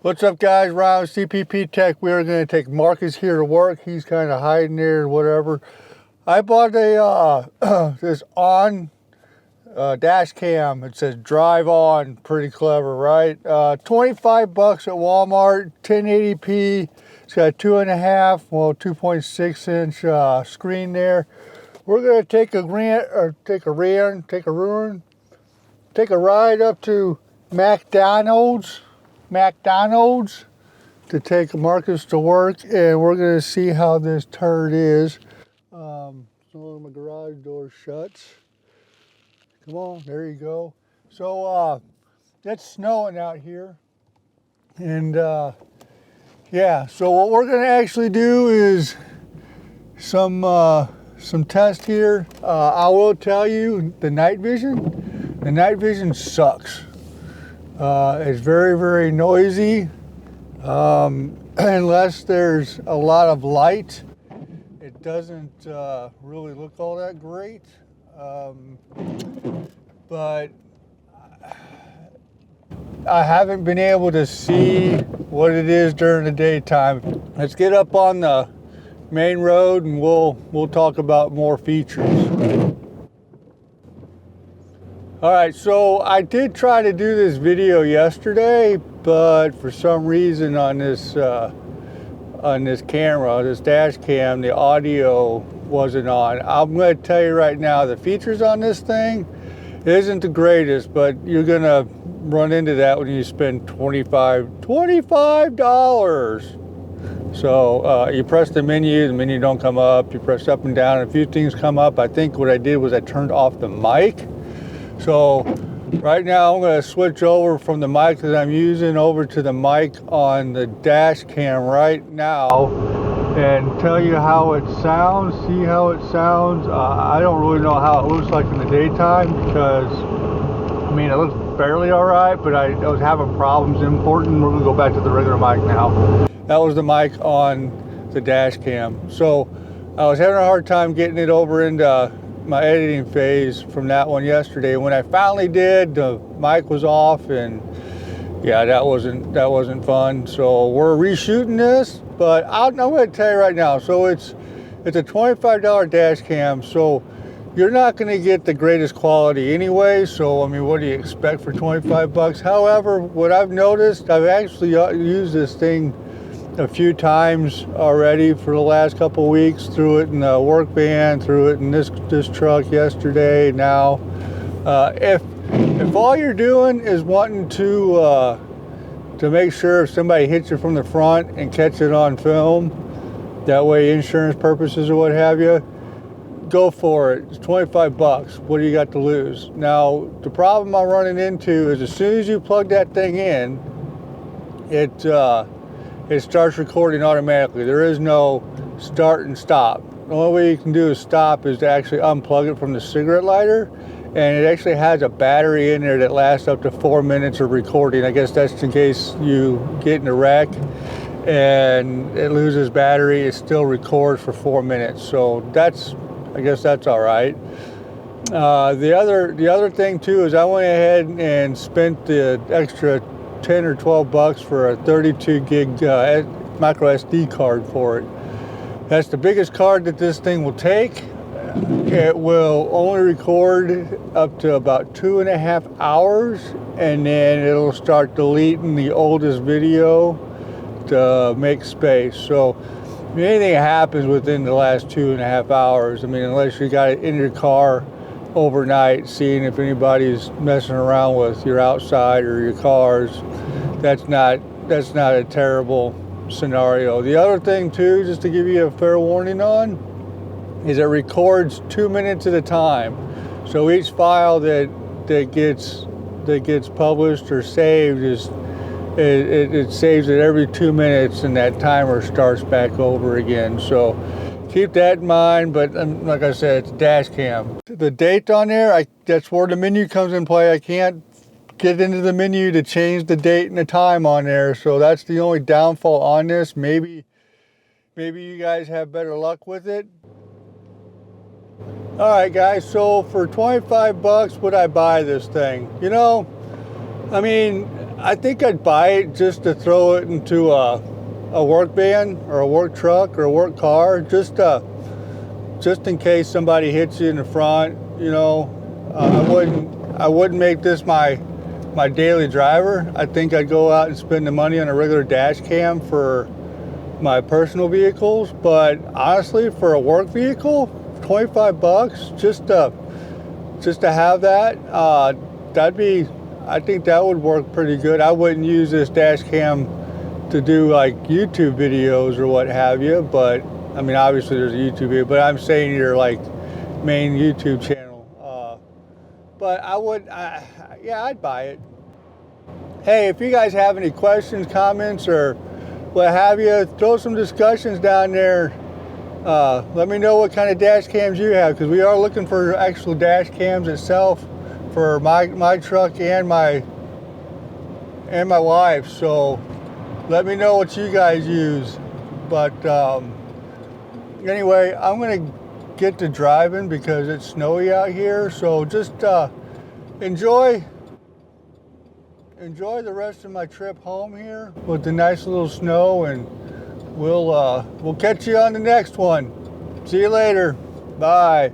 What's up, guys? Ryan with CPP Tech. We are going to take Marcus here to work. He's kind of hiding there or whatever. I bought a this on dash cam. It says drive on. Pretty clever, right? 25 bucks at Walmart, 1080p. It's got 2.5, 2.6 inch screen there. We're going to take a ride up to McDonald's to take Marcus to work, and we're going to see how this turd is. So my garage door shuts. Come on, there you go. So it's snowing out here, and yeah. So what we're going to actually do is some test here. I will tell you, the night vision sucks. It's very, very noisy. Unless there's a lot of light, it doesn't really look all that great. But I haven't been able to see what it is during the daytime. Let's get up on the main road and we'll talk about more features. All right, so I did try to do this video yesterday, but for some reason on this camera, this dash cam, the audio wasn't on. I'm going to tell you right now, the features on this thing isn't the greatest, but you're going to run into that when you spend $25. So you press the menu don't come up. You press up and down, and a few things come up. I think what I did was I turned off the mic. So right now I'm going to switch over from the mic that I'm using over to the mic on the dash cam right now and tell you how it sounds, see how it sounds. I don't really know how it looks like in the daytime because, I mean, it looks fairly all right, but I was having problems importing. We're going to go back to the regular mic now. That was the mic on the dash cam. So I was having a hard time getting it over into my editing phase from that one yesterday. When I finally did, the mic was off, and yeah, that wasn't fun. So we're reshooting this, but I'm going to tell you right now. So it's a $25 dash cam, so you're not going to get the greatest quality anyway. So I mean, what do you expect for 25 bucks? However, what I've noticed, I've actually used this thing a few times already for the last couple of weeks. Threw it in the work van, threw it in this truck yesterday. Now, if all you're doing is wanting to make sure if somebody hits you from the front and catch it on film, that way insurance purposes or what have you, go for it. It's 25 bucks. What do you got to lose? Now, the problem I'm running into is as soon as you plug that thing in, it starts recording automatically. There is no start and stop. The only way you can do a stop is to actually unplug it from the cigarette lighter, and it actually has a battery in there that lasts up to 4 minutes of recording. I guess that's in case you get in a wreck and it loses battery, it still records for 4 minutes. So I guess that's all right. The other thing too is I went ahead and spent the extra 10 or 12 bucks for a 32 gig micro SD card for it. That's the biggest card that this thing will take. It will only record up to about 2.5 hours, and then it'll start deleting the oldest video to make space. So anything happens within the last 2.5 hours, I mean, unless you got it in your car overnight, seeing if anybody's messing around with your outside or your cars, that's not a terrible scenario. The other thing too, just to give you a fair warning on, is it records 2 minutes at a time. So each file that gets published or saved it saves it every 2 minutes, and that timer starts back over again. So keep that in mind. But like I said, it's a dash cam. The date on there, that's where the menu comes in play. I can't get into the menu to change the date and the time on there. So that's the only downfall on this. Maybe you guys have better luck with it. All right, guys, so for 25 bucks, would I buy this thing? You know, I mean, I think I'd buy it just to throw it into a work van or a work truck or a work car, just in case somebody hits you in the front. You know, I wouldn't make this my daily driver. I think I'd go out and spend the money on a regular dash cam for my personal vehicles. But honestly, for a work vehicle, $25 just to have that, I think that would work pretty good. I wouldn't use this dash cam to do like YouTube videos or what have you, but I mean, obviously there's a YouTube video, but I'm saying your like main YouTube channel. But yeah, I'd buy it. Hey, if you guys have any questions, comments, or what have you, throw some discussions down there. Let me know what kind of dash cams you have, because we are looking for actual dash cams itself for my truck and my wife. So let me know what you guys use. But anyway, I'm gonna get to driving because it's snowy out here. So just enjoy the rest of my trip home here with the nice little snow, and we'll catch you on the next one. See you later. Bye.